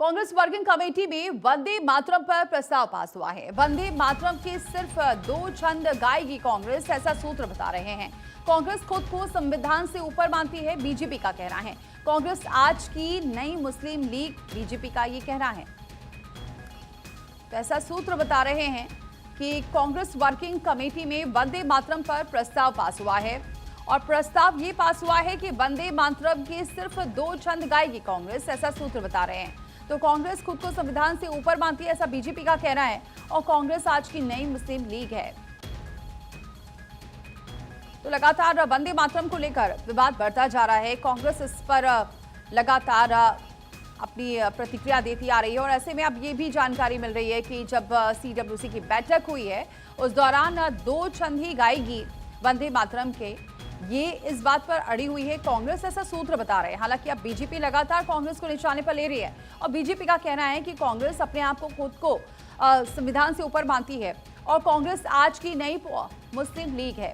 Congress working committee में वंदे मातरम पर प्रस्ताव पास हुआ है। वंदे मातरम के सिर्फ 2 छंद गाएगी कांग्रेस, ऐसा सूत्र बता रहे हैं। कांग्रेस खुद को संविधान से ऊपर मानती है, बीजेपी का कहना है। कांग्रेस आज की नई मुस्लिम लीग, बीजेपी का ये कहना है। तो ऐसा सूत्र बता रहे हैं कि कांग्रेस वर्किंग कमेटी में वंदे मातरम पर प्रस्ताव पास हुआ है और प्रस्ताव ये पास हुआ है कि वंदे मातरम के सिर्फ 2 छंद गाएगी कांग्रेस, ऐसा सूत्र बता रहे हैं। तो कांग्रेस खुद को संविधान से ऊपर मानती है, ऐसा बीजेपी का कहना है और कांग्रेस आज की नई मुस्लिम लीग है। तो लगातार वंदे मातरम को लेकर विवाद बढ़ता जा रहा है। कांग्रेस इस पर लगातार अपनी प्रतिक्रिया देती आ रही है और ऐसे में अब ये भी जानकारी मिल रही है कि जब सीडब्ल्यूसी की बैठक हुई है उस दौरान 2 छंद ही गाएगी वंदे मातरम के, ये इस बात पर अड़ी हुई है कांग्रेस, ऐसा सूत्र बता रहे हैं। हालांकि अब बीजेपी लगातार कांग्रेस को निशाने पर ले रही है और बीजेपी का कहना है कि कांग्रेस अपने आप को खुद को संविधान से ऊपर मानती है और कांग्रेस आज की नई मुस्लिम लीग है।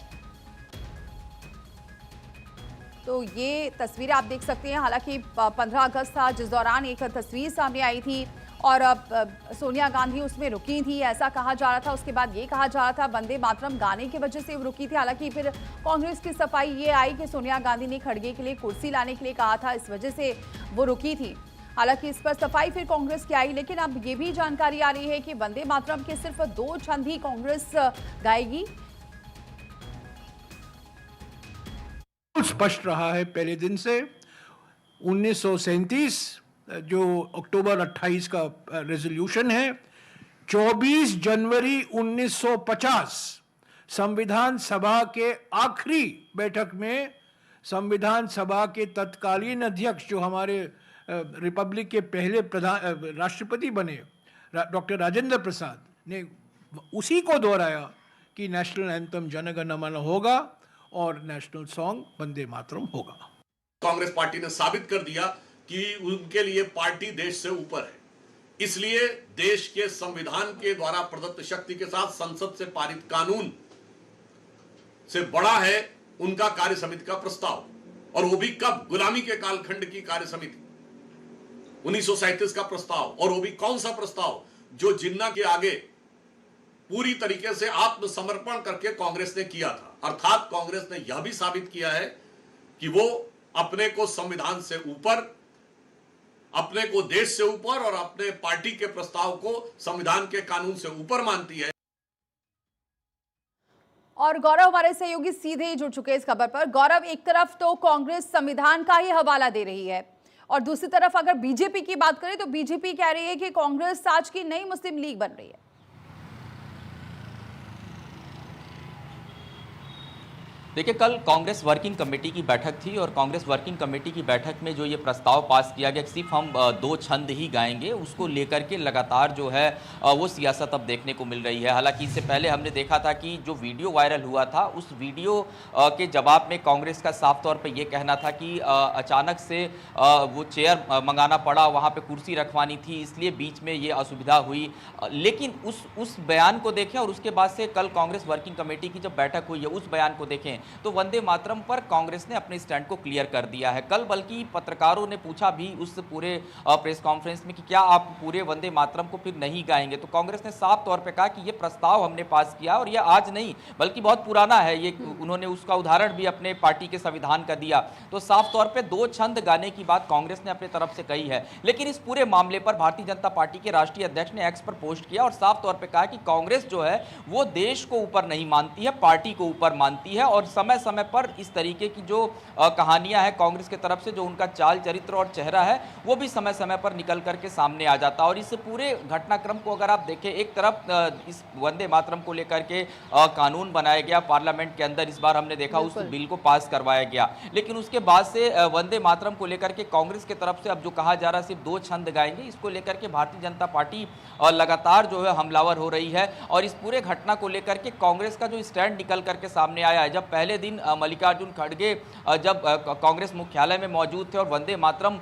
तो ये तस्वीरें आप देख सकते हैं। हालांकि 15 अगस्त था जिस दौरान एक तस्वीर सामने आई थी और सोनिया गांधी उसमें रुकी थी, ऐसा कहा जा रहा था। उसके बाद ये कहा जा रहा था वंदे मातरम गाने की वजह से वो रुकी थी। हालांकि फिर कांग्रेस की सफाई ये आई कि सोनिया गांधी ने खड़गे के लिए कुर्सी लाने के लिए कहा था, इस वजह से वो रुकी थी। हालांकि इस पर सफाई फिर कांग्रेस की आई, लेकिन अब ये भी जानकारी आ रही है कि वंदे मातरम के सिर्फ 2 छंद ही कांग्रेस गाएगी। स्पष्ट रहा है पहले दिन से। 1937 जो अक्टूबर 28 का रेजोल्यूशन है, 24 जनवरी 1950 संविधान सभा के आखिरी बैठक में संविधान सभा के तत्कालीन अध्यक्ष जो हमारे रिपब्लिक के पहले राष्ट्रपति बने डॉक्टर राजेंद्र प्रसाद ने उसी को दोहराया कि नेशनल एंथम जन गण मन होगा और नेशनल सॉन्ग वंदे मातरम होगा। कांग्रेस पार्टी ने साबित कर दिया कि उनके लिए पार्टी देश से ऊपर है, इसलिए देश के संविधान के द्वारा प्रदत्त शक्ति के साथ संसद से पारित कानून से बड़ा है उनका कार्य समिति का प्रस्ताव। और वो भी कब? गुलामी के कालखंड की कार्य समिति, 1937 का प्रस्ताव। और वो भी कौन सा प्रस्ताव? जो जिन्ना के आगे पूरी तरीके से आत्मसमर्पण करके कांग्रेस ने किया था। अर्थात कांग्रेस ने यह भी साबित किया है कि वो अपने को संविधान से ऊपर, अपने को देश से ऊपर और अपने पार्टी के प्रस्ताव को संविधान के कानून से ऊपर मानती है। और गौरव हमारे सहयोगी सीधे जुड़ चुके हैं इस खबर पर। गौरव, एक तरफ तो कांग्रेस संविधान का ही हवाला दे रही है और दूसरी तरफ अगर बीजेपी की बात करें तो बीजेपी कह रही है कि कांग्रेस आज की नई मुस्लिम लीग बन रही है। देखिए, कल कांग्रेस वर्किंग कमेटी की बैठक थी और कांग्रेस वर्किंग कमेटी की बैठक में जो ये प्रस्ताव पास किया गया कि सिर्फ हम 2 छंद ही गाएंगे, उसको लेकर के लगातार जो है वो सियासत अब देखने को मिल रही है। हालांकि इससे पहले हमने देखा था कि जो वीडियो वायरल हुआ था उस वीडियो के जवाब में कांग्रेस का साफ तौर पर यह कहना था कि अचानक से वो चेयर मंगाना पड़ा, वहाँ पर कुर्सी रखवानी थी, इसलिए बीच में ये असुविधा हुई। लेकिन उस बयान को देखें और उसके बाद से कल कांग्रेस वर्किंग कमेटी की जब बैठक हुई है उस बयान को देखें तो वंदे मातरम पर कांग्रेस ने अपने स्टैंड को क्लियर कर दिया है। कल बल्कि पत्रकारों ने पूछा भी उस पूरे प्रेस कॉन्फ्रेंस में कि क्या आप पूरे वंदे मातरम को फिर नहीं गाएंगे, तो कांग्रेस ने साफ तौर पे कहा कि ये प्रस्ताव हमने पास किया और ये आज नहीं बल्कि बहुत पुराना है। ये उन्होंने उसका उदाहरण भी अपने पार्टी के संविधान का दिया। तो साफ तौर पर 2 छंद गाने की बात कांग्रेस ने अपनी तरफ से कही है। लेकिन इस पूरे मामले पर भारतीय जनता पार्टी के राष्ट्रीय अध्यक्ष ने एक्स पर पोस्ट किया और साफ तौर पर कहा कि कांग्रेस जो है वो देश को ऊपर नहीं मानती है, पार्टी को ऊपर मानती है और समय समय पर इस तरीके की जो कहानियां हैं कांग्रेस की तरफ से, जो उनका चाल चरित्र और चेहरा है वो भी समय समय पर निकल करके सामने आ जाता है। और इस पूरे घटनाक्रम को अगर आप देखें, एक तरफ इस वंदे मातरम को लेकर के कानून बनाया गया पार्लियामेंट के अंदर, इस बार हमने देखा उस बिल को पास करवाया गया, लेकिन उसके बाद से वंदे मातरम को लेकर के कांग्रेस की तरफ से अब जो कहा जा रहा है सिर्फ 2 छंद गाएंगे, इसको लेकर के भारतीय जनता पार्टी लगातार जो है हमलावर हो रही है। और इस पूरे घटना को लेकर के कांग्रेस का जो स्टैंड निकल करके सामने आया है, जब पहले दिन मल्लिकार्जुन खड़गे जब कांग्रेस मुख्यालय में मौजूद थे और वंदे मातरम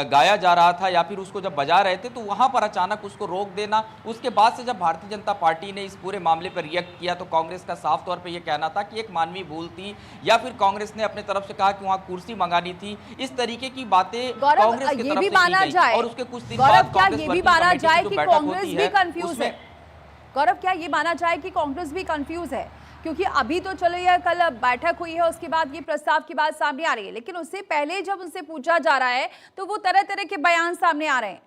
गाया जा रहा था या फिर उसको जब बजा रहे थे, तो वहां पर अचानक उसको रोक देना, उसके बाद से जब भारतीय जनता पार्टी ने इस पूरे मामले पर रिएक्ट किया तो कांग्रेस का साफ तौर पर यह कहना था कि एक मानवीय भूल थी या फिर कांग्रेस ने अपने तरफ से कहा कि वहां कुर्सी मंगानी थी। इस तरीके की बातें कांग्रेस की तरफ से की गई और उसके कुछ दिन बाद क्या ये भी माना जाए कि कांग्रेस भी कंफ्यूज उसमें है? गौरव, क्या ये माना जाए कि कांग्रेस भी कंफ्यूज है? क्योंकि अभी तो चलो ये कल बैठक हुई है, उसके बाद ये प्रस्ताव की बात सामने आ रही है, लेकिन उससे पहले जब उनसे पूछा जा रहा है तो वो तरह तरह के बयान सामने आ रहे हैं।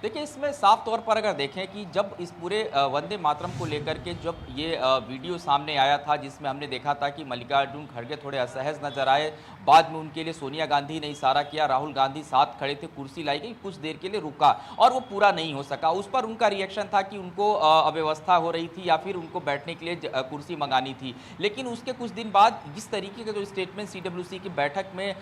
देखिए, इसमें साफ तौर पर अगर देखें कि जब इस पूरे वंदे मातरम को लेकर के जब ये वीडियो सामने आया था, जिसमें हमने देखा था कि मल्लिकार्जुन खड़गे थोड़े असहज नजर आए, बाद में उनके लिए सोनिया गांधी ने इशारा किया, राहुल गांधी साथ खड़े थे, कुर्सी लाई गई, कुछ देर के लिए रुका और वो पूरा नहीं हो सका। उस पर उनका रिएक्शन था कि उनको अव्यवस्था हो रही थी या फिर उनको बैठने के लिए कुर्सी मंगानी थी। लेकिन उसके कुछ दिन बाद जिस तरीके का जो स्टेटमेंट CWC की बैठक में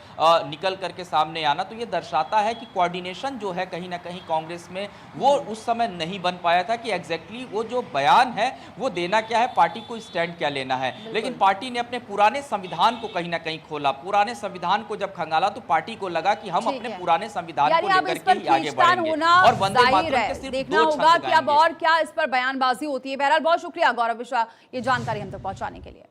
निकल करके सामने आना, तो ये दर्शाता है कि कोऑर्डिनेशन जो है कहीं ना कहीं कांग्रेस में वो उस समय नहीं बन पाया था कि एग्जैक्टली वो जो बयान है वो देना क्या है, पार्टी को स्टैंड क्या लेना है। लेकिन पार्टी ने अपने पुराने संविधान को कहीं ना कहीं खोला, पुराने संविधान को जब खंगाला तो पार्टी को लगा कि हम अपने पुराने संविधान को लेकर के ही आगे बढ़ेंगे और वंदे मातरम के सिर्फ देखना होगा कि अब और क्या इस पर बयानबाजी होती है। बहरहाल बहुत शुक्रिया गौरव मिश्रा ये जानकारी हम तक पहुंचाने के लिए।